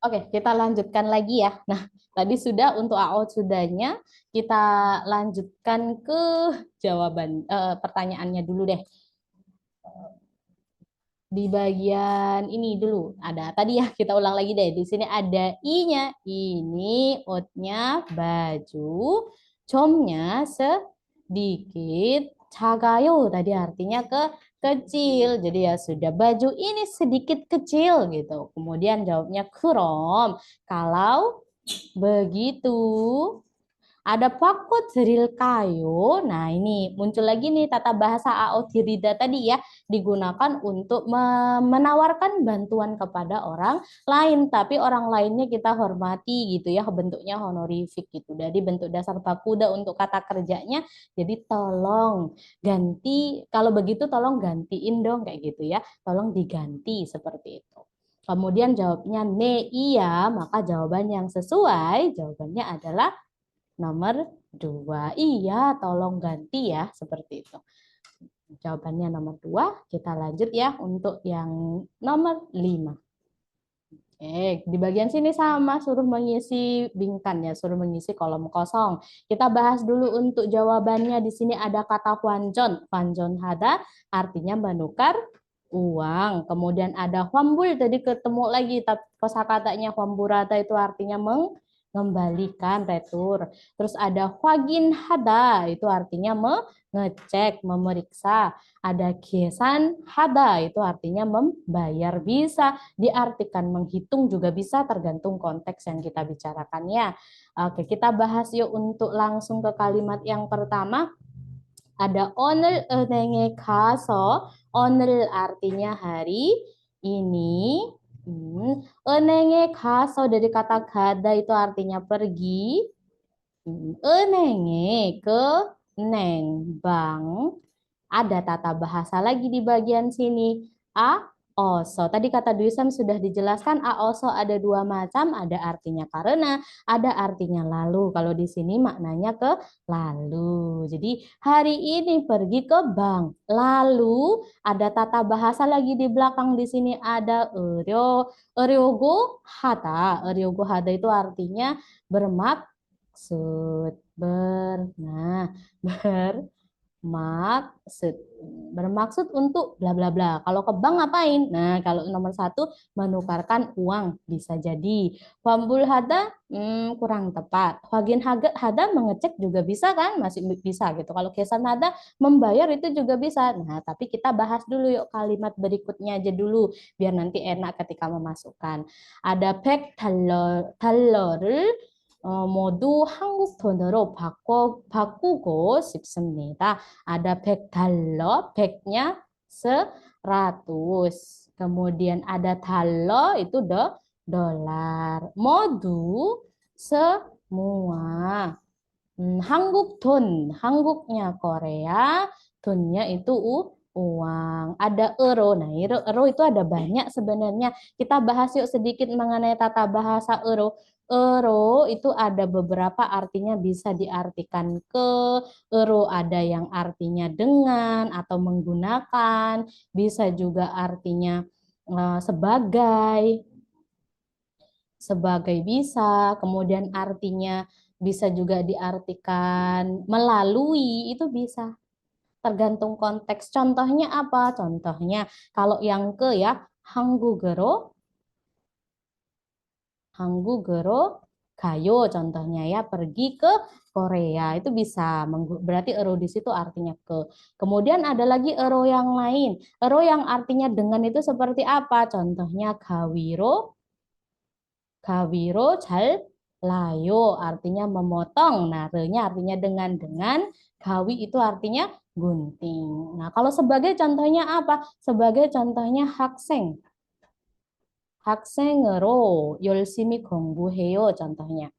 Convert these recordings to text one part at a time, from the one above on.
Oke, kita lanjutkan lagi ya. Nah, tadi sudah untuk AO sudahnya, kita lanjutkan ke jawaban pertanyaannya dulu deh. Di bagian ini dulu ada tadi ya, kita ulang lagi deh. Di sini ada i-nya. Ini outnya baju, comnya sedikit, 작아요 tadi artinya kecil. Jadi ya sudah, baju ini sedikit kecil gitu. Kemudian jawabnya 그럼 kalau begitu ada pakut seril kayu. Nah, ini muncul lagi nih tata bahasa AO Tirida tadi ya, digunakan untuk menawarkan bantuan kepada orang lain, tapi orang lainnya kita hormati gitu ya, bentuknya honorific gitu. Jadi bentuk dasar bakuda untuk kata kerjanya, jadi tolong ganti, kalau begitu tolong gantiin dong kayak gitu ya, tolong diganti seperti itu. Kemudian jawabnya ne iya, maka jawaban yang sesuai jawabannya adalah nomor 2. Iya, tolong ganti ya, seperti itu. Jawabannya nomor 2. Kita lanjut ya untuk yang nomor 5. Di bagian sini sama, suruh mengisi bingkan ya, suruh mengisi kolom kosong. Kita bahas dulu untuk jawabannya. Di sini ada kata Hwanjon. Hwanjon hada artinya menukar uang. Kemudian ada Hwambul, tadi ketemu lagi kosakatanya Hwamburata itu artinya mengembalikan, retur. Terus ada Hwagin hada itu artinya mengecek, memeriksa. Ada Kiesan hada itu artinya membayar, bisa diartikan menghitung juga bisa, tergantung konteks yang kita bicarakannya. Oke, kita bahas yuk untuk langsung ke kalimat yang pertama. Ada 오늘 은행에 가서, 오늘 artinya hari ini. 은행에 가서 dari kata gada itu artinya pergi. 은행에 ke neng bank. Ada tata bahasa lagi di bagian sini. A oso. Tadi kata Duisam sudah dijelaskan, a oso ada dua macam, ada artinya karena, ada artinya lalu. Kalau di sini maknanya ke lalu. Jadi hari ini pergi ke bank. Lalu ada tata bahasa lagi di belakang, di sini ada eryogo hata. Eryogo hata itu artinya bermaksud, bermaksud bermaksud untuk bla bla bla. Kalau ke bank ngapain? Nah, kalau nomor 1 menukarkan uang bisa jadi. Pambul hada kurang tepat. Wagin hada mengecek juga bisa kan? Masih bisa gitu. Kalau kesan hada membayar itu juga bisa. Nah, tapi kita bahas dulu yuk kalimat berikutnya aja dulu biar nanti enak ketika memasukkan. Ada pek 달러를 모두 한국 돈으로 바꾸고 싶습니다. Ada 100 달러, 100-nya 100. Kemudian ada 달러 itu dolar. Modu semua. 한국 돈, 한국nya Korea, 돈nya itu uang. Ada euro. Nah, euro itu ada banyak sebenarnya. Kita bahas yuk sedikit mengenai tata bahasa euro. Euro itu ada beberapa artinya, bisa diartikan ke, euro ada yang artinya dengan atau menggunakan, bisa juga artinya sebagai bisa, kemudian artinya bisa juga diartikan melalui, itu bisa. Tergantung konteks. Contohnya apa? Contohnya kalau yang ke ya, 한국으로, 한국으로 가요 contohnya ya, pergi ke Korea itu bisa, berarti euro di situ artinya ke. Kemudian ada lagi euro yang lain. Euro yang artinya dengan itu seperti apa? Contohnya gawiro, gawiro 잘 layo artinya memotong. Nah, re-nya artinya dengan, gawi itu artinya gunting. Nah, kalau sebagai contohnya apa? Sebagai contohnya 학생. 학생으로 열심히 공부해요 contohnya.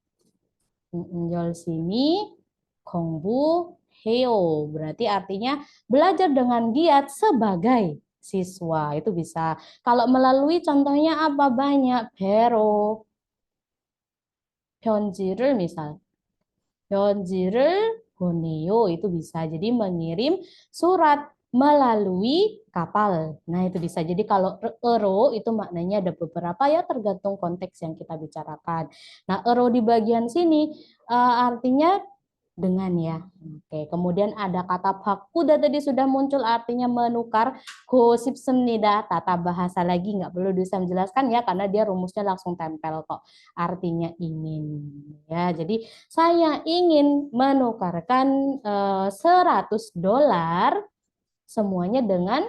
열심히 공부해요. Berarti artinya belajar dengan giat sebagai siswa. Itu bisa. Kalau melalui contohnya apa? Banyak. 배로, 편지를 misal. 편지를 보내요 itu bisa. Jadi mengirim surat. melalui kapal. Nah, itu bisa. Jadi kalau ero itu maknanya ada beberapa ya tergantung konteks yang kita bicarakan. Nah, ero di bagian sini artinya dengan ya. Oke, kemudian ada kata bakuda tadi sudah muncul artinya menukar. Gosip semnida, tata bahasa lagi nggak perlu bisa menjelaskan ya karena dia rumusnya langsung tempel kok. Artinya ingin ya. Jadi saya ingin menukarkan $100 semuanya dengan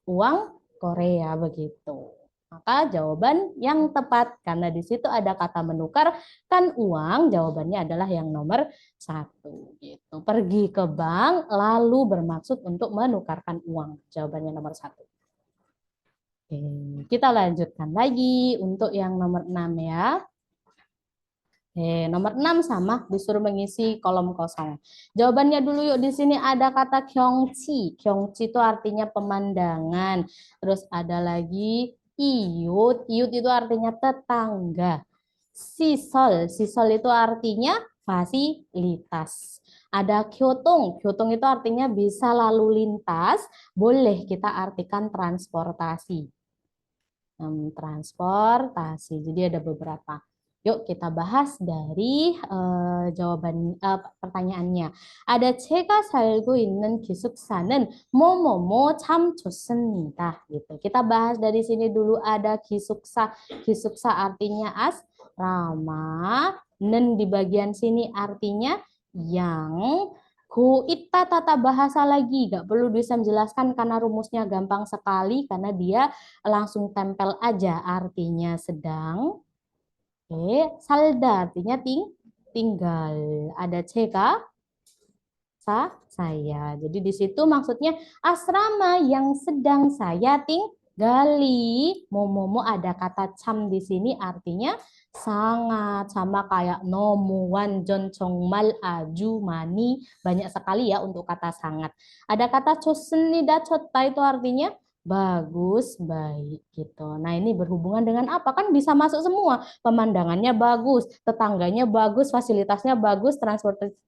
uang Korea begitu. Maka jawaban yang tepat karena di situ ada kata menukar kan uang, jawabannya adalah yang nomor 1 gitu. Pergi ke bank lalu bermaksud untuk menukarkan uang. Jawabannya nomor 1. Oke, kita lanjutkan lagi untuk yang nomor 6 ya. Nomor 6 sama disuruh mengisi kolom kosong. Jawabannya dulu yuk, di sini ada kata kyongchi. Kyongchi itu artinya pemandangan. Terus ada lagi iyut. Iyut itu artinya tetangga. Sisol. Sisol itu artinya fasilitas. Ada kyotong. Kyotong itu artinya bisa lalu lintas. Boleh kita artikan transportasi. Transportasi. Jadi ada beberapa. Yuk kita bahas dari pertanyaannya. Ada 제가 살고 있는 기숙사는 뭐뭐뭐 참 좋습니다. Gitu. Kita bahas dari sini dulu ada 기숙사. 기숙사 artinya asrama. Nen di bagian sini artinya yang. Go ita tata bahasa lagi, gak perlu bisa menjelaskan karena rumusnya gampang sekali karena dia langsung tempel aja artinya sedang. Oke, salda artinya tinggal. Ada ceka saya. Jadi di situ maksudnya asrama yang sedang saya tinggali. Momomo ada kata cam di sini artinya sangat, sama kayak nomu wanjon 정말 aju mani, banyak sekali ya untuk kata sangat. Ada kata 좋습니다 좋다 itu artinya bagus, baik gitu. Nah, ini berhubungan dengan apa? Kan bisa masuk semua. Pemandangannya bagus, tetangganya bagus, fasilitasnya bagus,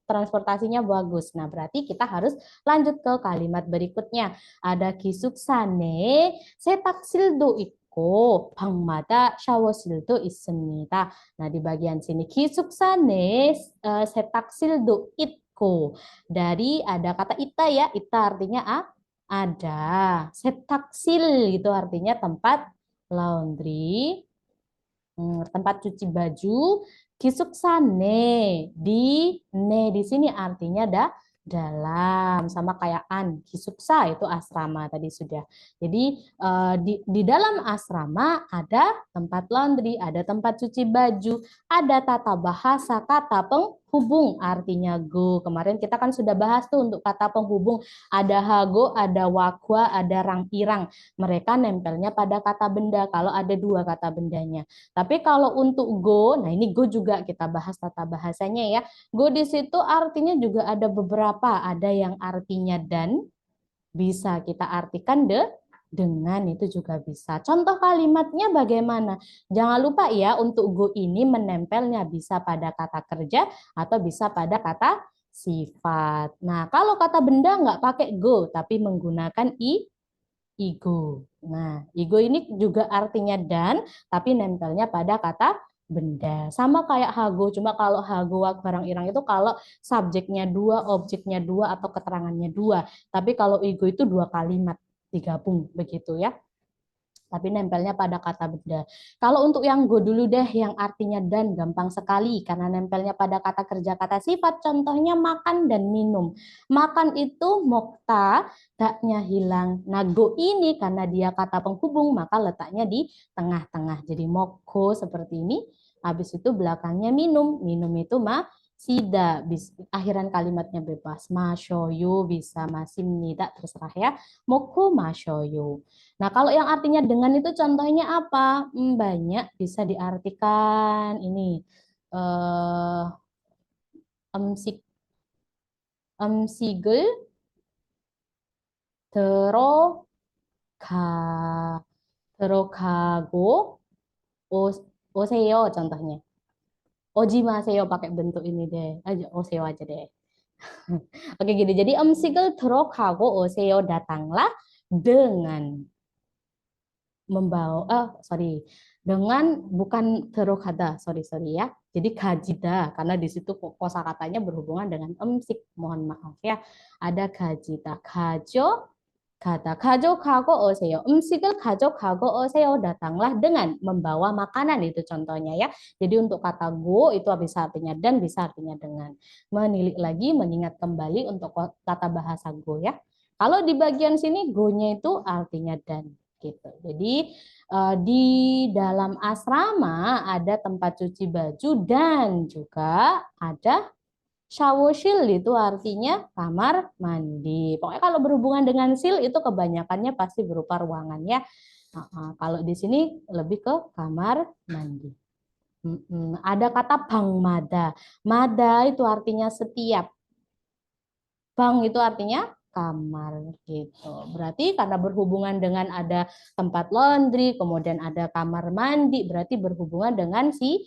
transportasinya bagus. Nah, berarti kita harus lanjut ke kalimat berikutnya. Ada 기숙사내 세탁실도 있고 방마다 샤워실도 있습니다. Nah, di bagian sini 기숙사내 세탁실도 있고. Dari ada kata ita ya, ita artinya ada. Setaksil itu artinya tempat laundry, tempat cuci baju. Kisuksane di sini artinya dalam, sama kayak kisuksa itu asrama tadi sudah. Jadi di dalam asrama ada tempat laundry, ada tempat cuci baju, ada tata bahasa kata penghubung artinya go. Kemarin kita kan sudah bahas tuh untuk kata penghubung ada hago, ada wakwa, ada rang-irang. Mereka nempelnya pada kata benda kalau ada dua kata bendanya. Tapi kalau untuk go, nah ini go juga kita bahas tata bahasanya ya. Go di situ artinya juga ada beberapa, ada yang artinya dan, bisa kita artikan dengan itu juga bisa. Contoh kalimatnya bagaimana? Jangan lupa ya untuk go ini menempelnya bisa pada kata kerja atau bisa pada kata sifat. Nah, kalau kata benda nggak pakai go, tapi menggunakan ego. Nah, ego ini juga artinya dan, tapi nempelnya pada kata benda. Sama kayak hago, cuma kalau hago barang irang itu kalau subjeknya dua, objeknya dua, atau keterangannya dua. Tapi kalau ego itu dua kalimat digabung begitu ya. Tapi nempelnya pada kata benda. Kalau untuk yang go dulu deh, yang artinya dan, gampang sekali karena nempelnya pada kata kerja kata sifat. Contohnya makan dan minum. Makan itu mokta, daknya hilang. Nah, go ini karena dia kata penghubung, maka letaknya di tengah-tengah. Jadi moko seperti ini. Habis itu belakangnya minum. Minum itu sida, akhiran kalimatnya bebas. Mashoyu bisa masih tidak terserah ya. Moko mashoyu. Nah, kalau yang artinya dengan itu contohnya apa? Banyak bisa diartikan ini eh emsik emsigel terokga terokgago oseyo contohnya. Oji maseo pakai bentuk ini deh. Aja oseyo aja deh. Oke gini, jadi 음식을 들어가고 오세요 datanglah dengan membawa, sorry, dengan bukan terokada, sorry ya. Jadi gajida, karena di situ kosakatanya berhubungan dengan emsik. Mohon maaf ya. Ada gajida, gajo, kata 가져가고 오세요. 음식을 가져가고 오세요. Datanglah dengan membawa makanan itu contohnya ya. Jadi untuk kata go itu bisa artinya dan bisa artinya dengan. Menilik lagi, mengingat kembali untuk kata bahasa go ya. Kalau di bagian sini go-nya itu artinya dan gitu. Jadi di dalam asrama ada tempat cuci baju dan juga ada showershil itu artinya kamar mandi. Pokoknya kalau berhubungan dengan sil itu kebanyakannya pasti berupa ruangan ya. Kalau di sini lebih ke kamar mandi. Ada kata bang mada. Mada itu artinya setiap. Bang itu artinya kamar gitu. Berarti karena berhubungan dengan ada tempat laundry, kemudian ada kamar mandi, berarti berhubungan dengan si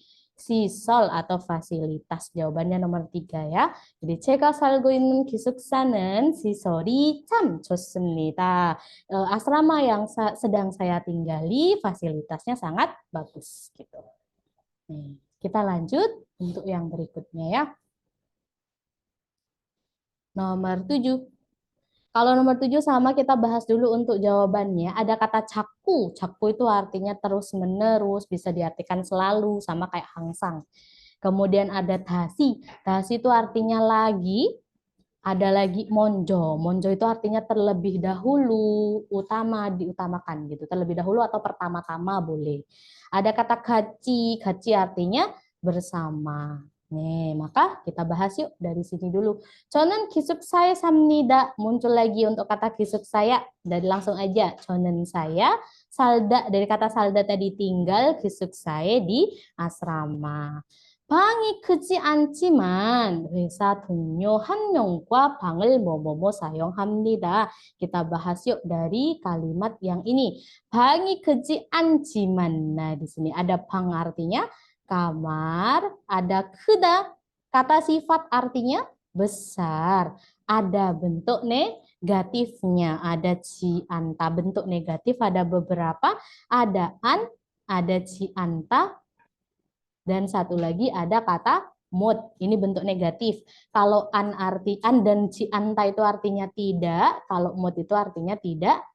sol atau fasilitas. Jawabannya nomor 3 ya. Jadi 제가 살고 있는 기숙사는 시설이 참 좋습니다. Asrama yang sedang saya tinggali fasilitasnya sangat bagus gitu. Nih, kita lanjut untuk yang berikutnya ya. Nomor 7. Kalau nomor 7 sama kita bahas dulu untuk jawabannya. Ada kata caku. Caku itu artinya terus-menerus, bisa diartikan selalu, sama kayak hangsang. Kemudian ada dasi. Dasi itu artinya lagi. Ada lagi monjo. Monjo itu artinya terlebih dahulu, utama, diutamakan gitu. Terlebih dahulu atau pertama-tama boleh. Ada kata gaci. Gaci artinya bersama. Nih, maka kita bahas yuk dari sini dulu. 저는 기숙사에 삽니다. Muncul lagi untuk kata 기숙사야. Dari langsung aja. 저는 saya salda dari kata salda tadi tinggal 기숙사에 di asrama. 방이 크지 않지만 회사 동료 한 명과 방을 뭐뭐뭐 사용합니다. Kita bahas yuk dari kalimat yang ini. 방이 크지 않지만. Nah, di sini ada 방 artinya kamar, ada 크다 kata sifat artinya besar. Ada bentuk negatifnya, ada cianta bentuk negatif ada beberapa, ada an, ada cianta, dan satu lagi ada kata mood. Ini bentuk negatif. Kalau an dan cianta itu artinya tidak, kalau mood itu artinya tidak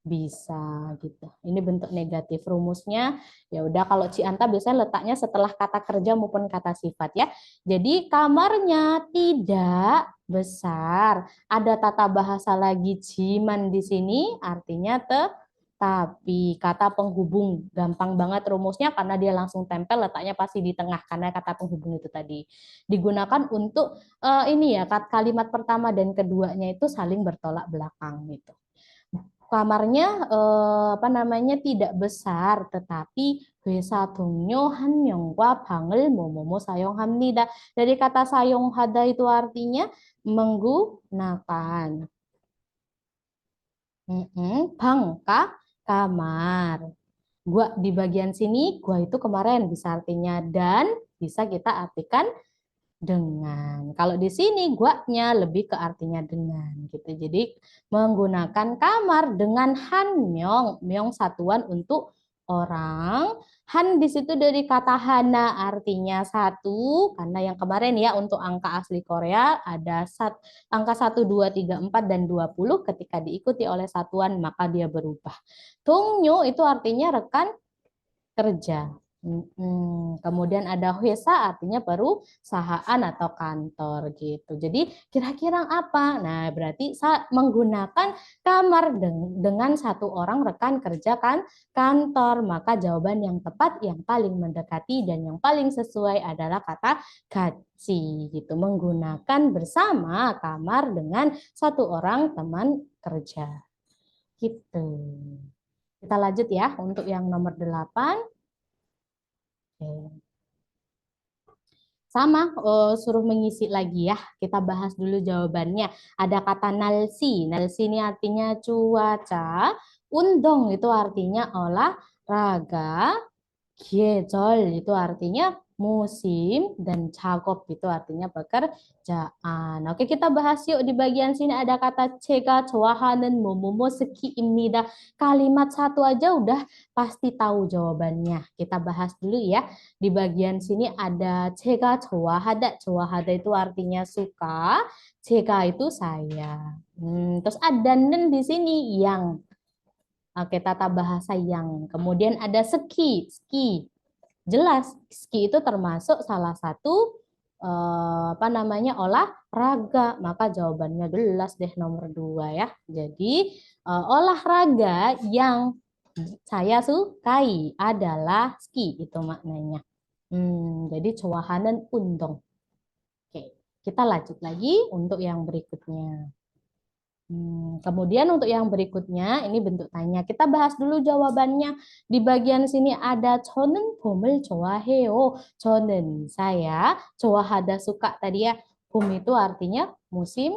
bisa gitu. Ini bentuk negatif rumusnya. Ya udah kalau cianta biasanya letaknya setelah kata kerja maupun kata sifat ya. Jadi kamarnya tidak besar. Ada tata bahasa lagi ciman di sini artinya tapi kata penghubung gampang banget rumusnya karena dia langsung tempel letaknya pasti di tengah karena kata penghubung itu tadi digunakan untuk ini ya kalimat pertama dan keduanya itu saling bertolak belakang gitu. Kamarnya apa namanya tidak besar tetapi 회사 동료 한 명과 방을 뭐뭐뭐 사용합니다. Dari kata 사용하다 itu artinya menggunakan. Bangka kamar. Gua di bagian sini, gua itu kemarin bisa artinya dan, bisa kita artikan dengan. Kalau di sini guanya lebih ke artinya dengan gitu. Jadi menggunakan kamar dengan han myong, myong satuan untuk orang. Han di situ dari kata hana artinya satu karena yang kemarin ya untuk angka asli Korea ada angka 1 2 3 4 dan 20 ketika diikuti oleh satuan maka dia berubah. Tongyo itu artinya rekan kerja. Kemudian ada huesa artinya perusahaan atau kantor gitu. Jadi kira-kira apa? Nah, berarti menggunakan kamar dengan satu orang rekan kerja kan kantor. Maka jawaban yang tepat yang paling mendekati dan yang paling sesuai adalah kata gaji gitu. Menggunakan bersama kamar dengan satu orang teman kerja. Gitu. Kita lanjut ya untuk yang nomor 8. Sama, suruh mengisi lagi ya. Kita bahas dulu jawabannya. Ada kata nalsi. Nalsi ini artinya cuaca. Undong itu artinya olahraga. Giejol itu artinya musim, dan 작업 itu artinya pekerjaan. Oke, kita bahas yuk. Di bagian sini ada kata 제가 좋아하는 뭐뭐뭐 스키입니다. Kalimat satu aja udah pasti tahu jawabannya. Kita bahas dulu ya. Di bagian sini ada 제가 좋아하다. 좋아하다 itu artinya suka. 제가 itu saya. Terus ada nen di sini yang. Oke, tata bahasa yang. Kemudian ada ski. Ski. Jelas, ski itu termasuk salah satu apa namanya olahraga. Maka jawabannya jelas deh nomor 2 ya. Jadi olahraga yang saya sukai adalah ski itu maknanya. Jadi 좋아하는 운동. Oke, kita lanjut lagi untuk yang berikutnya. Kemudian untuk yang berikutnya, ini bentuk tanya. Kita bahas dulu jawabannya. Di bagian sini ada 저는 봄을 좋아해요. 저는 saya, 좋아하다 suka tadi ya. 봄 itu artinya musim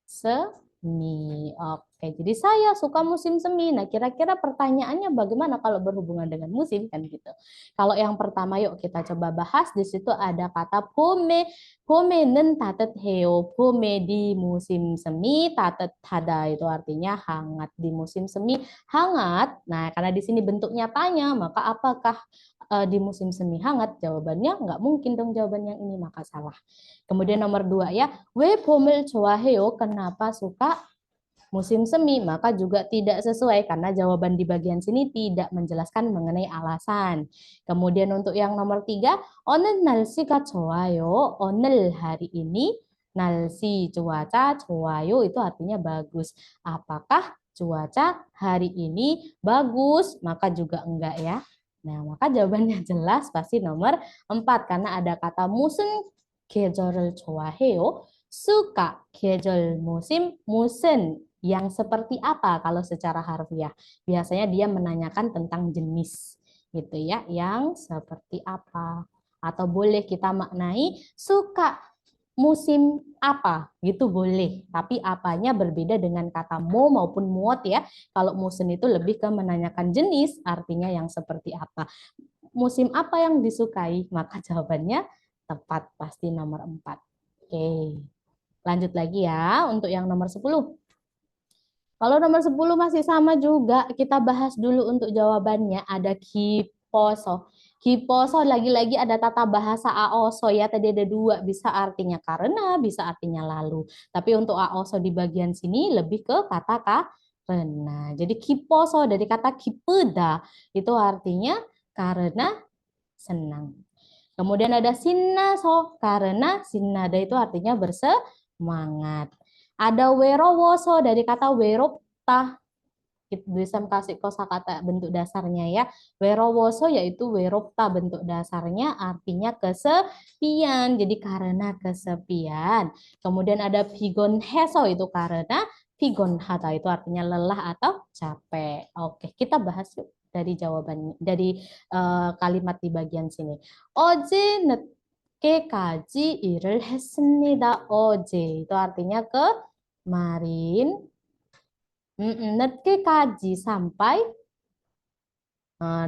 semi. Oke, jadi saya suka musim semi. Nah, kira-kira pertanyaannya bagaimana kalau berhubungan dengan musim kan gitu. Kalau yang pertama yuk kita coba bahas. Di situ ada kata 봄에. 봄에는 따뜻해요. 봄에 di musim semi, 따뜻하다 itu artinya hangat. Di musim semi hangat. Nah, karena di sini bentuknya tanya, maka apakah di musim semi hangat? Jawabannya nggak mungkin dong jawaban yang ini, maka salah. Kemudian nomor 2 ya, 왜 봄을 좋아해요? Kenapa suka musim semi? Maka juga tidak sesuai karena jawaban di bagian sini tidak menjelaskan mengenai alasan. Kemudian untuk yang nomor 3, 오늘 날씨가 좋아요. 오늘 hari ini, 날씨 cuaca, 좋아요 itu artinya bagus. Apakah cuaca hari ini bagus? Maka juga enggak ya. Nah, maka jawabannya jelas pasti nomor 4 karena ada kata musim 계절을 좋아해요. Suka 계절 musim, musim yang seperti apa kalau secara harfiah? Biasanya dia menanyakan tentang jenis gitu ya, yang seperti apa. Atau boleh kita maknai suka musim apa gitu boleh, tapi apanya berbeda dengan kata mo maupun muot ya. Kalau musim itu lebih ke menanyakan jenis, artinya yang seperti apa. Musim apa yang disukai? Maka jawabannya tepat pasti nomor 4. Oke. Lanjut lagi ya untuk yang nomor 10. Kalau nomor 10 masih sama juga, kita bahas dulu untuk jawabannya. Ada kiposo. Kiposo lagi-lagi ada tata bahasa aoso ya. Tadi ada 2, bisa artinya karena, bisa artinya lalu. Tapi untuk aoso di bagian sini lebih ke kata karena. Jadi kiposo dari kata kipeda itu artinya karena senang. Kemudian ada sinnaso, karena sinnada itu artinya bersemangat. Ada werowoso dari kata weropta. Bisa kasih kosakata bentuk dasarnya ya. Werowoso yaitu weropta bentuk dasarnya artinya kesepian. Jadi karena kesepian. Kemudian ada pigonheso itu karena pigonhata itu artinya lelah atau capek. Oke, kita bahas yuk dari jawabannya dari kalimat di bagian sini. 어제 늦게까지 일을 했습니다. 어제 itu artinya kemarin. 늦게까지 sampai.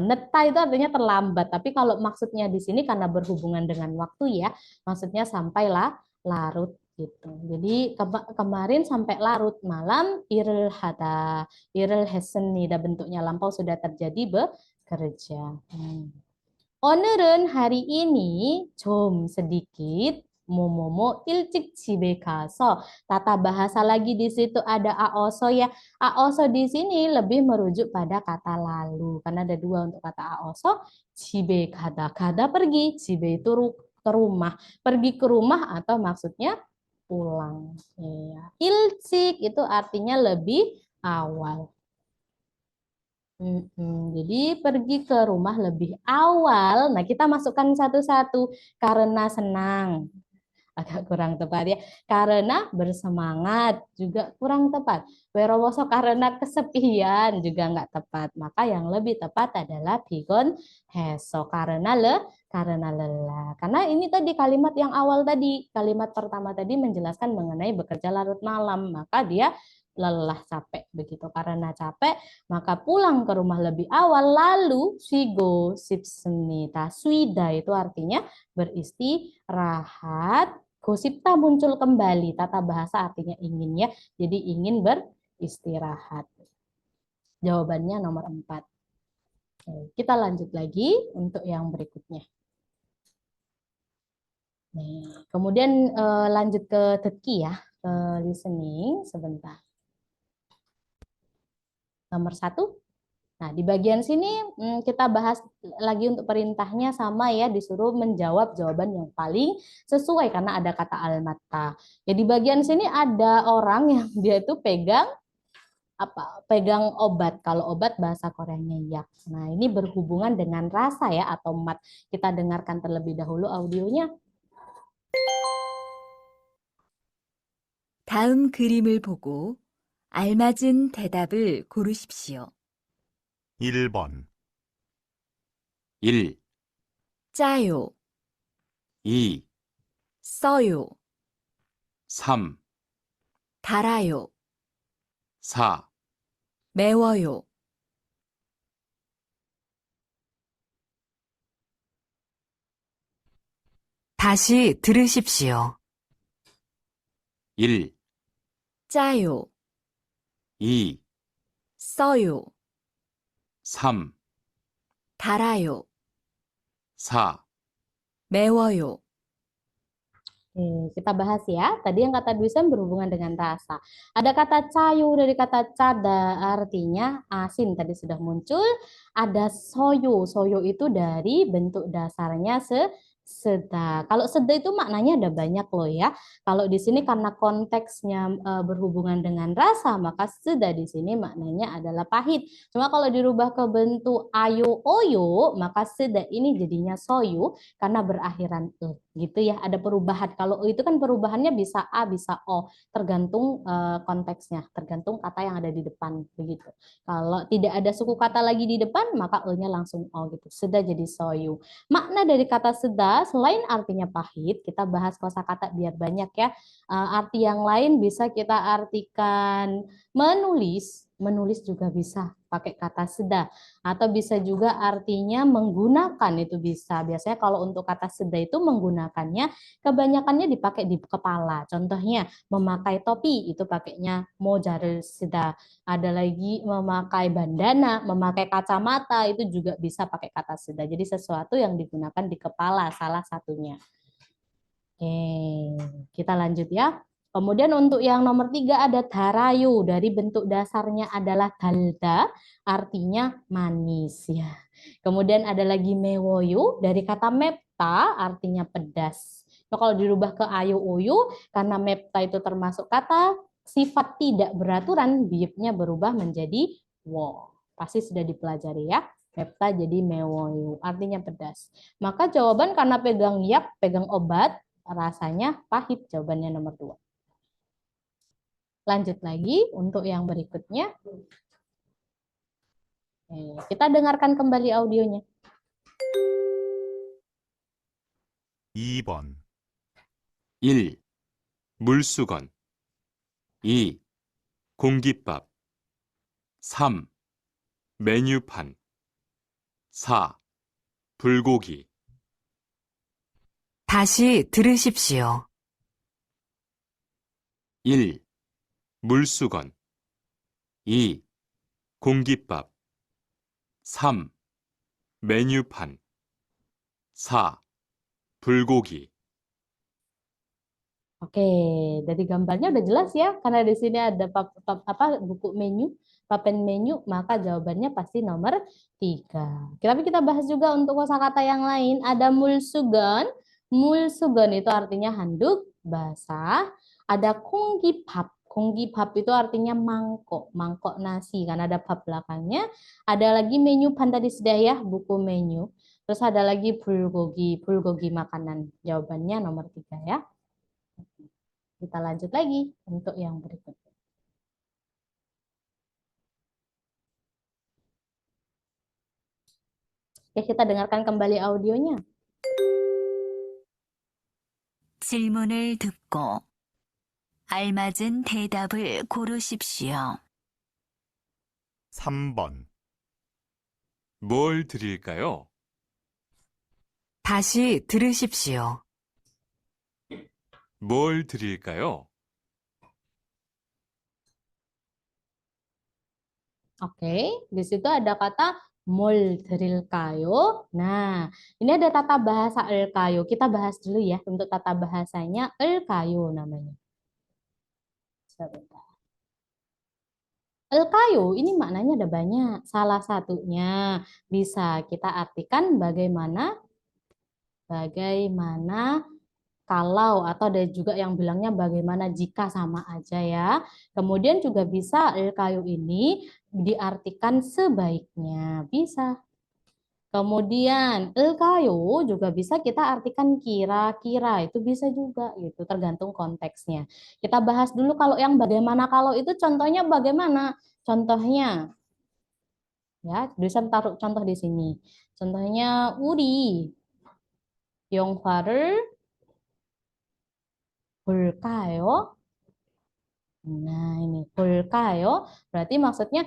Neta itu artinya terlambat, tapi kalau maksudnya di sini karena berhubungan dengan waktu ya, maksudnya sampailah larut gitu. Jadi kemarin sampai larut malam iril hada, iril hesen nih, bentuknya lampau sudah terjadi bekerja. 오늘은 hari ini 좀 sedikit 뭐뭐뭐 일찍 집에 가서. Tata bahasa lagi di situ ada aoso ya. Aoso di sini lebih merujuk pada kata lalu karena ada 2 untuk kata aoso. 집에 가다, 가다 pergi, 집에 itu ke rumah, pergi ke rumah atau maksudnya pulang. Ya. 일찍 itu artinya lebih awal. Jadi pergi ke rumah lebih awal. Nah, kita masukkan satu-satu karena senang. Agak kurang tepat ya. Karena bersemangat juga kurang tepat. Werowoso karena kesepian juga nggak tepat. Maka yang lebih tepat adalah pigon heso karena lelah. Karena ini tadi kalimat yang awal tadi, kalimat pertama tadi menjelaskan mengenai bekerja larut malam. Maka dia lelah capek begitu. Karena capek, maka pulang ke rumah lebih awal lalu 쉬고 싶습니다. 쉬다 itu artinya beristirahat. Gosipta muncul kembali, tata bahasa artinya ingin ya. Jadi ingin beristirahat. Jawabannya nomor 4. Oke, kita lanjut lagi untuk yang berikutnya. Nih, kemudian lanjut ke Teki ya, ke listening sebentar. Nomor 1. Nah, di bagian sini kita bahas lagi untuk perintahnya sama ya, disuruh menjawab jawaban yang paling sesuai karena ada kata al-mata. Ya, di bagian sini ada orang yang dia itu pegang pegang obat. Kalau obat bahasa Koreanya yak. Nah, ini berhubungan dengan rasa ya atau mat. Kita dengarkan terlebih dahulu audionya. 다음 그림을 보고 알맞은 대답을 고르십시오. 1번, 1, 짜요, 2, 써요, 3, 달아요, 4, 매워요. 다시 들으십시오. 1, 짜요, 2, 써요, 3, 달아요, 4, 매워요. Kita bahas ya. Tadi yang kata Dusan berhubungan dengan rasa. Ada kata cayu dari kata cada, artinya asin. Tadi sudah muncul. Ada soyo. Soyo itu dari bentuk dasarnya seda. Kalau seda itu maknanya ada banyak loh ya. Kalau di sini karena konteksnya berhubungan dengan rasa, maka seda di sini maknanya adalah pahit. Cuma kalau dirubah ke bentuk ayo oyo, maka seda ini jadinya soyo karena berakhiran e gitu ya. Ada perubahan. Kalau e itu kan perubahannya bisa a bisa o, tergantung konteksnya, tergantung kata yang ada di depan begitu. Kalau tidak ada suku kata lagi di depan, maka e-nya langsung o gitu. Seda jadi soyu. Makna dari kata seda selain artinya pahit, kita bahas kosakata biar banyak ya. Arti yang lain bisa kita artikan menulis, menulis juga bisa pakai kata seda. Atau bisa juga artinya menggunakan, itu bisa. Biasanya kalau untuk kata seda itu menggunakannya kebanyakannya dipakai di kepala. Contohnya memakai topi itu pakainya mojar을 쓰다. Ada lagi memakai bandana, memakai kacamata itu juga bisa pakai kata seda. Jadi sesuatu yang digunakan di kepala salah satunya. Oke, kita lanjut ya. Kemudian untuk yang nomor 3 ada darayu. Dari bentuk dasarnya adalah dalda, artinya manis ya. Kemudian ada lagi mewoyu, dari kata mepta, artinya pedas. Nah, kalau dirubah ke ayu uyu, karena mepta itu termasuk kata sifat tidak beraturan, biupnya berubah menjadi wo. Pasti sudah dipelajari ya. Mepta jadi mewoyu, artinya pedas. Maka jawaban karena pegang yak, pegang obat, rasanya pahit, jawabannya nomor 2. Lanjut lagi untuk yang berikutnya. Kita dengarkan kembali audionya. 2번, 1, 물수건 2, 공깃밥 3, 메뉴판 4, 불고기 다시 들으십시오. 1, 물수건 2, 공깃밥 3, 메뉴판 4, 불고기 Oke, dari gambarnya udah jelas ya, karena di sini ada buku menu, papen menu, maka jawabannya pasti nomor 3. Tapi kita bahas juga untuk kosakata yang lain. Ada mulsugon. Mulsugon itu artinya handuk basah. Ada konggipap. Konggipap itu artinya mangkok, mangkok nasi, karena ada pap belakangnya. Ada lagi menu pan tadi sudah ya, buku menu. Terus ada lagi bulgogi, bulgogi makanan. Jawabannya nomor 3 ya. Kita lanjut lagi untuk yang berikutnya. Oke, kita dengarkan kembali audionya. 질문을 듣고 알맞은 대답을 고르십시오. 3번, 뭘 드릴까요? 다시 들으십시오. 뭘 드릴까요? Oke, di situ ada kata moldrilkayo. Nah, ini ada tata bahasa elkayo. Kita bahas dulu ya untuk tata bahasanya elkayo namanya. Sebentar. Elkayo ini maknanya ada banyak. Salah satunya bisa kita artikan bagaimana kalau, atau ada juga yang bilangnya bagaimana jika, sama aja ya. Kemudian juga bisa kayu ini diartikan sebaiknya, bisa. Kemudian kayu juga bisa kita artikan kira-kira, itu bisa juga gitu, tergantung konteksnya. Kita bahas dulu kalau yang bagaimana kalau itu contohnya bagaimana? Contohnya ya, bisa taruh contoh di sini. Contohnya 우리 영화를 볼까요? Nah, ini 볼까요? Berarti maksudnya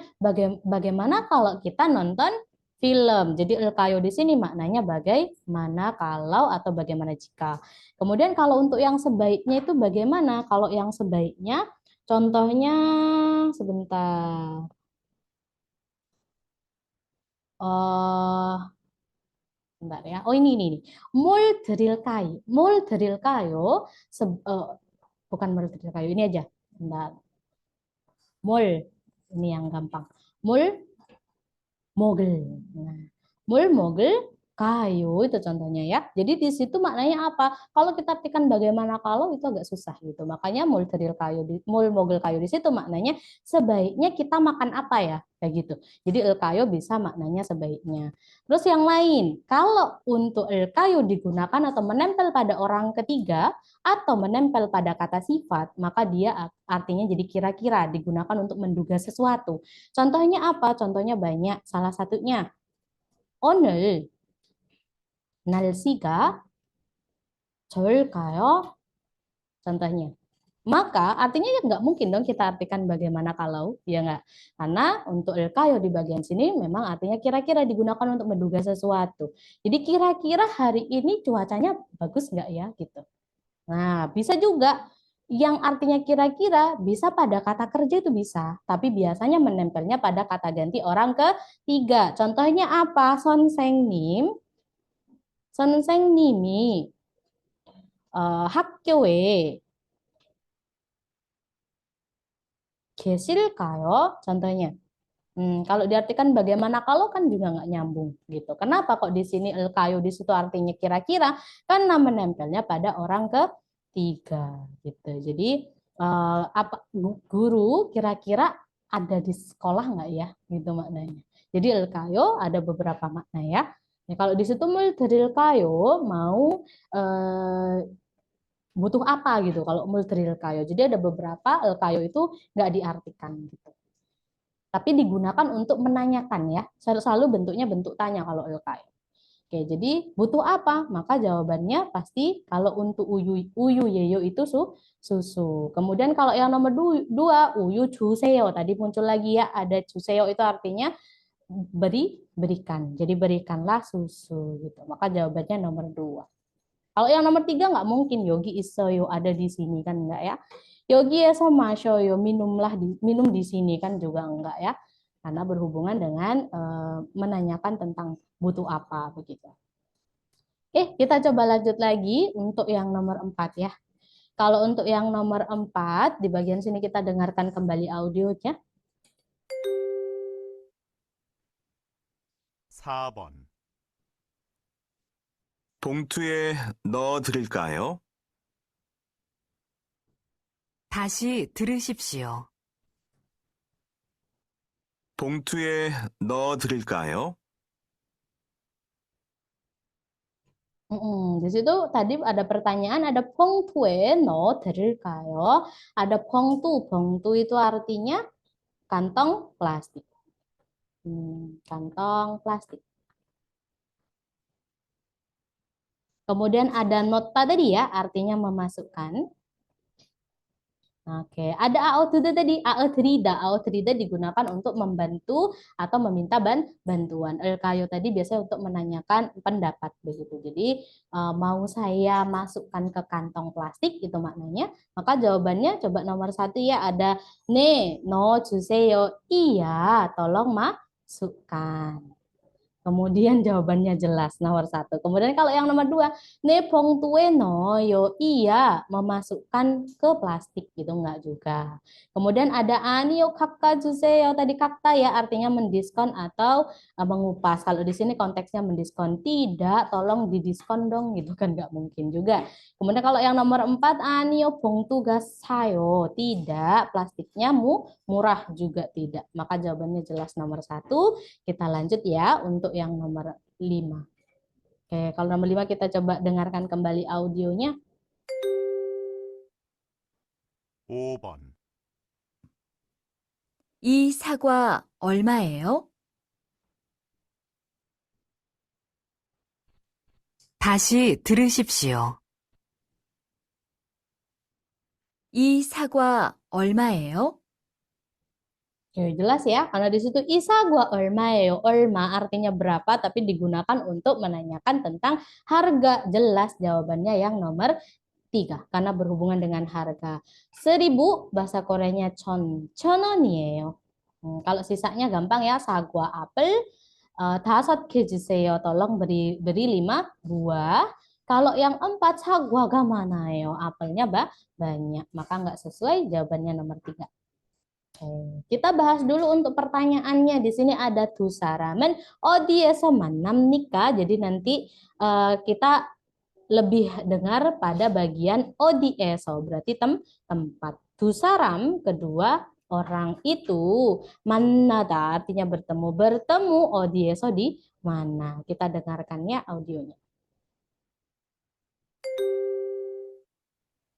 bagaimana kalau kita nonton film. Jadi elkayo di sini maknanya bagaimana kalau atau bagaimana jika. Kemudian kalau untuk yang sebaiknya itu bagaimana? Kalau yang sebaiknya contohnya sebentar. Oh, bentar ya. Oh ini. 뭘 드릴까요? 뭘 드릴까요? Bukan 뭘 드릴까요? Ini aja. Bentar. 뭘 ini yang gampang. 뭘 mogel. Nah, 뭘 mogel kayu itu contohnya ya. Jadi di situ maknanya apa? Kalau kita artikan bagaimana kalau itu agak susah gitu. Makanya mul teril kayu mul mogel kayu di situ maknanya sebaiknya kita makan apa ya? Kayak gitu. Jadi el kayu bisa maknanya sebaiknya. Terus yang lain, kalau untuk el kayu digunakan atau menempel pada orang ketiga atau menempel pada kata sifat, maka dia artinya jadi kira-kira digunakan untuk menduga sesuatu. Contohnya apa? Contohnya banyak. Salah satunya 오늘 날씨가 좋을까요? Contohnya. Maka artinya ya nggak mungkin dong kita artikan bagaimana kalau, ya nggak? Karena untuk elkayo di bagian sini memang artinya kira-kira digunakan untuk menduga sesuatu. Jadi kira-kira hari ini cuacanya bagus nggak ya gitu. Nah, bisa juga yang artinya kira-kira bisa pada kata kerja itu bisa, tapi biasanya menempelnya pada kata ganti orang ketiga. Contohnya apa? 선생님이 학교에 계실까요? Contohnya. Kalau diartikan bagaimana kalau kan juga nggak nyambung gitu. Kenapa kok di sini el kayu di situ artinya kira-kira? Karena menempelnya pada orang ketiga gitu. Jadi apa guru kira-kira ada di sekolah nggak ya? Gitu maknanya. Jadi el kayu ada beberapa makna ya. Nah, kalau di situ dari el kayu mau butuh apa gitu kalau multril kayu. Jadi ada beberapa el kayu itu nggak diartikan gitu. Tapi digunakan untuk menanyakan ya. Selalu bentuknya bentuk tanya kalau el kayu. Oke, jadi butuh apa? Maka jawabannya pasti kalau untuk uyu yeyo itu susu. Kemudian kalau yang nomor dua uyu juseyo tadi muncul lagi ya, ada juseyo itu artinya berikan. Jadi berikanlah susu gitu. Maka jawabannya nomor dua. Kalau yang nomor tiga nggak mungkin yogi isoyo ada di sini kan enggak ya. Yogi ya sama shoyo minum di sini kan juga enggak ya. Karena berhubungan dengan menanyakan tentang butuh apa begitu. Kita coba lanjut lagi untuk yang nomor 4 ya. Kalau untuk yang nomor 4 di bagian sini kita dengarkan kembali audionya. 4번, 봉투에 넣어 드릴까요? 다시 들으십시오. 봉투에 넣어 드릴까요? Di situ tadi ada pertanyaan, ada pongtue no 들을까요? Ada pongtu itu artinya kantong plastik. Kantong plastik. Kemudian ada nota tadi ya, artinya memasukkan. Oke, ada aotuda tadi, aotrida digunakan untuk membantu atau meminta bantuan. Kayo tadi biasanya untuk menanyakan pendapat begitu. Jadi mau saya masukkan ke kantong plastik itu maknanya. Maka jawabannya coba nomor 1 ya, ada ne no juseyo, iya tolong masukkan. Kemudian jawabannya jelas nomor 1. Kemudian kalau yang nomor 2, ne pongtue no yo, iya memasukkan ke plastik gitu enggak juga. Kemudian ada anio kakka juseyo, tadi kakta ya artinya mendiskon atau mengupas. Kalau di sini konteksnya mendiskon, tidak tolong didiskon dong gitu kan enggak mungkin juga. Kemudian kalau yang nomor 4, anio pongtu gasayo, tidak plastiknya murah juga tidak. Maka jawabannya jelas nomor 1. Kita lanjut ya untuk yang nomor 5. Oke, kalau nomor 5 kita coba dengarkan kembali audionya. 5번, 이 사과 얼마예요? 다시 들으십시오. 이 사과 얼마예요? Oke, jelas ya, karena di situ isa gua 얼마예요, 얼마 artinya berapa, tapi digunakan untuk menanyakan tentang harga. Jelas jawabannya yang nomor 3, karena berhubungan dengan harga. 1000 bahasa Koreanya 천원이에요. Kalau sisanya gampang ya, sagwa apel, 5개 주세요, tolong beri 5 buah. Kalau yang 4, sagwa가 많아요, apelnya banyak, maka nggak sesuai, jawabannya nomor 3. Kita bahas dulu untuk pertanyaannya. Di sini ada 두사람은 어디에서 만납니까? Jadi nanti kita lebih dengar pada bagian 어디에서, berarti tempat. 두사람 kedua orang itu, 만나다 artinya bertemu. bertemu 어디에서 di mana. Kita dengarkannya audionya.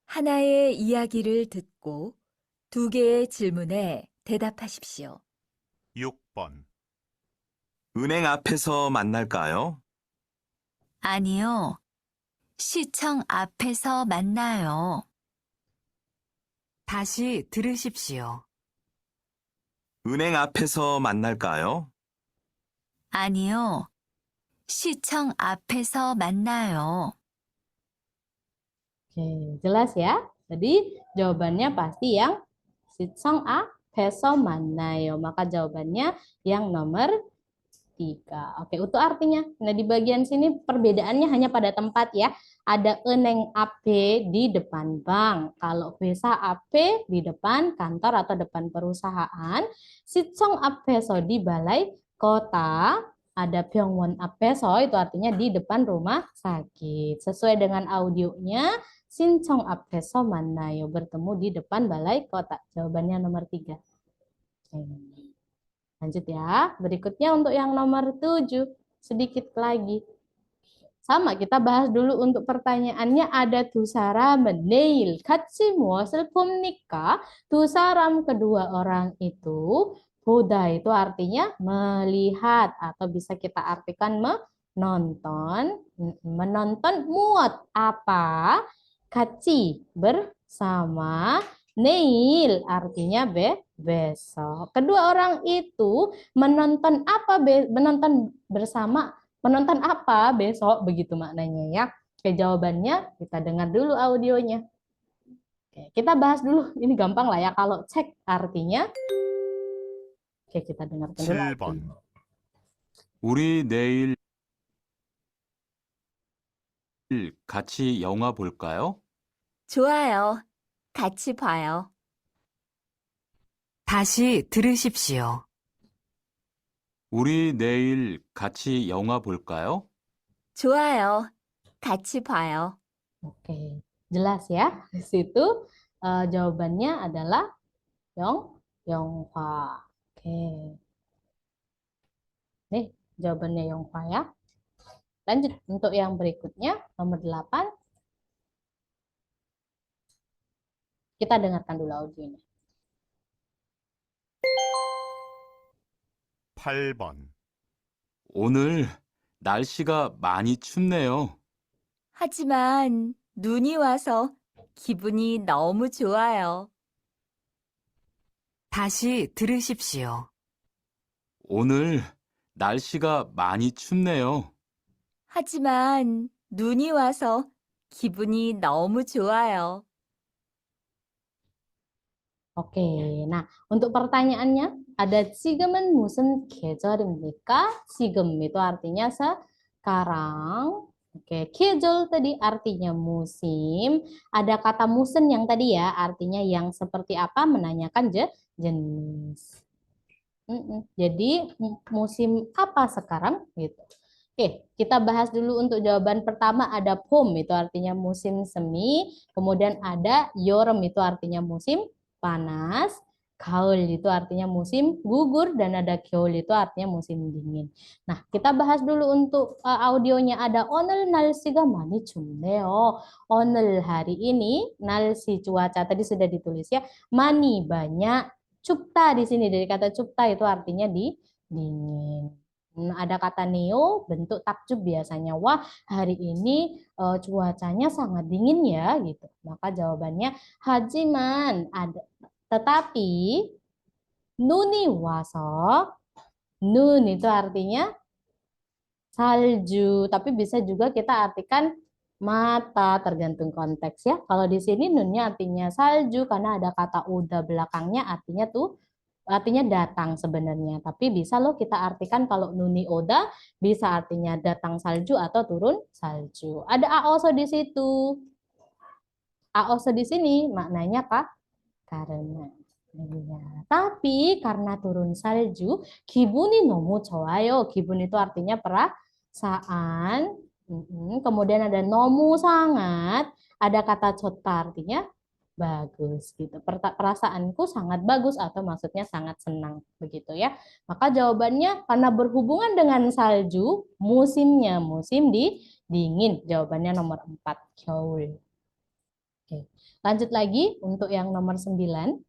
하나의 이야기를 듣고 2개의 질문에 대답하십시오. 6번, 은행 앞에서 만날까요? 아니요. 시청 앞에서 만나요. 다시 들으십시오. 은행 앞에서 만날까요? 아니요. 시청 앞에서 만나요. Oke, jelas ya. Jadi jawabannya pasti yang 시청 앞에서 만나요. Maka jawabannya yang nomor 3. Oke, untuk artinya. Nah, di bagian sini perbedaannya hanya pada tempat ya. Ada eneng AP di depan bank. Kalau visa AP di depan kantor atau depan perusahaan. 시청 앞에서 di balai kota. Ada 병원 앞에서, itu artinya di depan rumah sakit. Sesuai dengan audionya, 신청 앞에서 만나요, bertemu di depan balai kota. Jawabannya nomor 3. Lanjut ya. Berikutnya untuk yang nomor 7. Sedikit lagi. Sama, kita bahas dulu untuk pertanyaannya. Ada 두사람 내일 같이 무엇을 봅니까? 두사람 kedua orang itu. 보다 itu artinya melihat atau bisa kita artikan menonton. Menonton muot apa? 같이 bersama. Neil artinya besok. Kedua orang itu menonton apa? Menonton bersama. Menonton apa besok? Begitu maknanya ya. Oke, jawabannya kita dengar dulu audionya. Oke, kita bahas dulu. Ini gampang lah ya. Kalau cek artinya. Oke, kita dengarkan dulu. 7번, 우리 내일 같이 영화 볼까요? 좋아요. 같이 봐요. 다시 들으십시오. 우리 내일 같이 영화 볼까요? 좋아요. 같이 봐요. Oke, jelas ya. Di situ jawabannya adalah Yonghwa. Oke. Nih, jawabannya Yonghwa ya. Lanjut untuk yang berikutnya, nomor 8. Kita dengarkan dulu audionya. 8번, 오늘 날씨가 많이 춥네요. 하지만 눈이 와서 기분이 너무 좋아요. 다시 들으십시오. 오늘 날씨가 많이 춥네요. 하지만 눈이 와서 기분이 너무 좋아요. Oke, nah untuk pertanyaannya ada 지금은 무슨 계절입니까? 지금 itu artinya sekarang. Oke, 계절 tadi artinya musim. Ada kata musim yang tadi ya, artinya yang seperti apa menanyakan jenis. Jadi musim apa sekarang gitu. Oke, kita bahas dulu untuk jawaban pertama ada 봄 itu artinya musim semi, kemudian ada 여름 itu artinya musim panas, 가을 itu artinya musim gugur dan ada 겨울 itu artinya musim dingin. Nah, kita bahas dulu untuk audionya ada 오늘 날씨가 많이 춥네요. 오늘 hari ini 날씨 cuaca tadi sudah ditulis ya, 많이 banyak, 춥다 di sini dari kata 춥다 itu artinya dingin. Ada kata neo bentuk takjub biasanya. Wah, hari ini cuacanya sangat dingin ya gitu. Maka jawabannya hajiman ada tetapi 눈이 와서 nun itu artinya salju, tapi bisa juga kita artikan mata tergantung konteks ya. Kalau di sini nunnya artinya salju karena ada kata udah belakangnya artinya datang sebenarnya. Tapi bisa loh kita artikan kalau nuni oda bisa artinya datang salju atau turun salju. Ada aoso di situ. Aoso di sini maknanya karena. Iya. Tapi karena turun salju, 기분이 너무 좋아요. 기분 itu artinya perasaan. Kemudian ada 너무 sangat, ada kata 좋다 artinya bagus gitu. Perasaanku sangat bagus atau maksudnya sangat senang begitu ya. Maka jawabannya karena berhubungan dengan salju, musimnya musim dingin. Jawabannya nomor 4, 겨울. Oke. Lanjut lagi untuk yang nomor 9.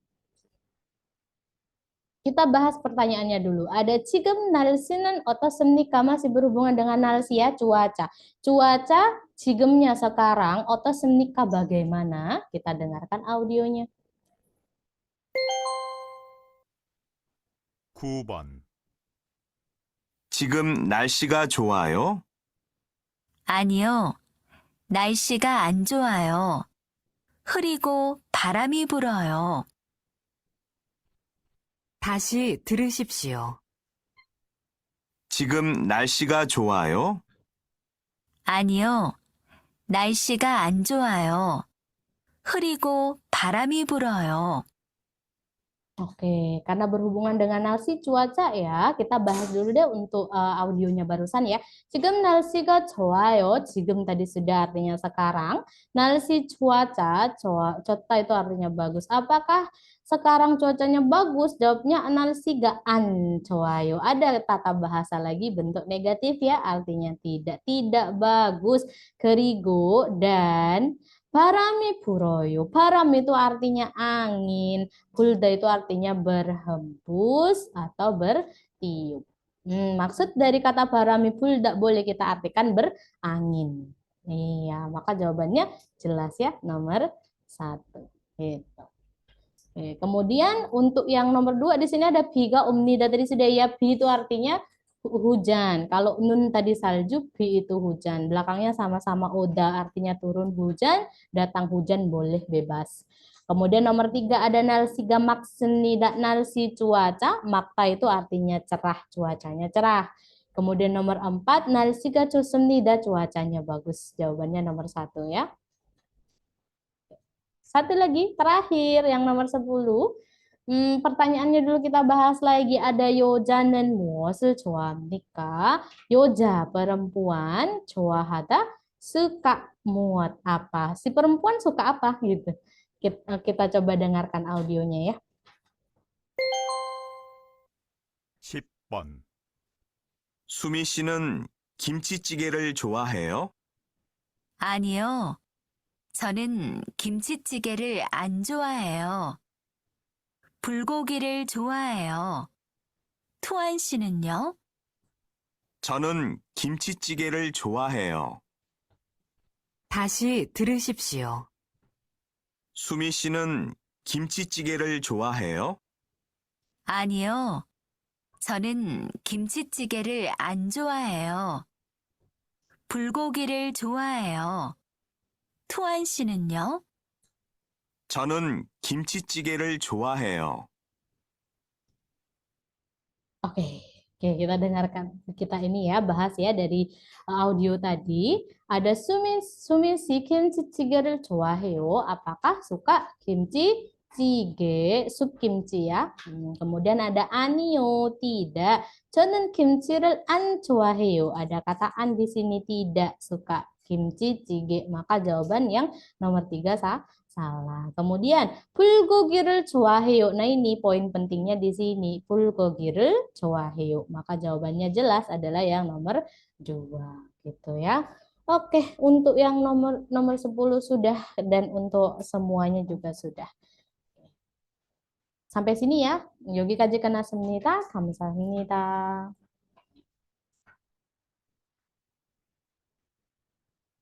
Kita bahas pertanyaannya dulu. Ada 지금 날씨는 어떻습니까? Masih berhubungan dengan 날씨 ya, cuaca. Cuaca 지금nya sekarang, 어떻습니까? Bagaimana? Kita dengarkan audionya. 9번, 지금 날씨가 좋아요? 아니요. 날씨가 안 좋아요. 흐리고 바람이 불어요. 다시 들으십시오. 지금 날씨가 좋아요? 아니요. 날씨가 안 좋아요. 흐리고 바람이 불어요. Oke, karena berhubungan dengan 날씨 cuaca ya, kita bahas dulu deh untuk audionya barusan ya. 지금 날씨가 좋아요. 지금 tadi sudah artinya sekarang. 날씨 cuaca, 좋다 itu artinya bagus. Apakah sekarang cuacanya bagus? Jawabnya 날씨가 안 좋아요. Ada tata bahasa lagi bentuk negatif ya, artinya tidak bagus, kerigo dan 바람이 불어요. 바람 itu artinya angin. Bulda itu artinya berhembus atau bertiup. Maksud dari kata barami bulda boleh kita artikan berangin. Iya, maka jawabannya jelas ya, nomor 1. Gitu. Oke, kemudian untuk yang nomor 2 di sini ada biga umnida tadi sudah ya, bi itu artinya hujan. Kalau nun tadi salju, bi itu hujan. Belakangnya sama-sama oda artinya turun hujan, datang hujan boleh bebas. Kemudian nomor 3 ada 날씨가 맑습니다. 날씨 cuaca, makta itu artinya cerah, cuacanya cerah. Kemudian nomor 4 날씨가 좋습니다, cuacanya bagus. Jawabannya nomor 1 ya. Satu lagi terakhir yang nomor 10. Pertanyaannya dulu kita bahas lagi. Ada 여자는 무엇을 좋아합니까? 여자 perempuan 좋아하다 suka muat apa? Si perempuan suka apa gitu. Kita coba dengarkan audionya ya. 10번, 수미 씨는 김치찌개를 좋아해요? 아니요. 저는 김치찌개를 안 좋아해요. 불고기를 좋아해요. 투안 씨는요? 저는 김치찌개를 좋아해요. 다시 들으십시오. 수미 씨는 김치찌개를 좋아해요? 아니요. 저는 김치찌개를 안 좋아해요. 불고기를 좋아해요. 토한 씨는요? 저는 김치찌개를 좋아해요. Oke, oke kita dengarkan. Kita ini ya bahas ya dari audio tadi. Ada Sumi si kimchi jjiga를 좋아해요. Apakah suka kimchi jjigae, sup kimchi ya. Kemudian ada Anio, tidak. 저는 김치를 안 좋아해요. Ada kata an di sini, tidak suka kimchi jjigae. Maka jawaban yang nomor 3 salah. Kemudian 불고기를 좋아해요. Nah, ini poin pentingnya di sini. 불고기를 좋아해요. Maka jawabannya jelas adalah yang nomor 2 gitu ya. Oke, untuk yang nomor 10 sudah dan untuk semuanya juga sudah. Sampai sini ya. 여기까지 끝났습니다. 감사합니다.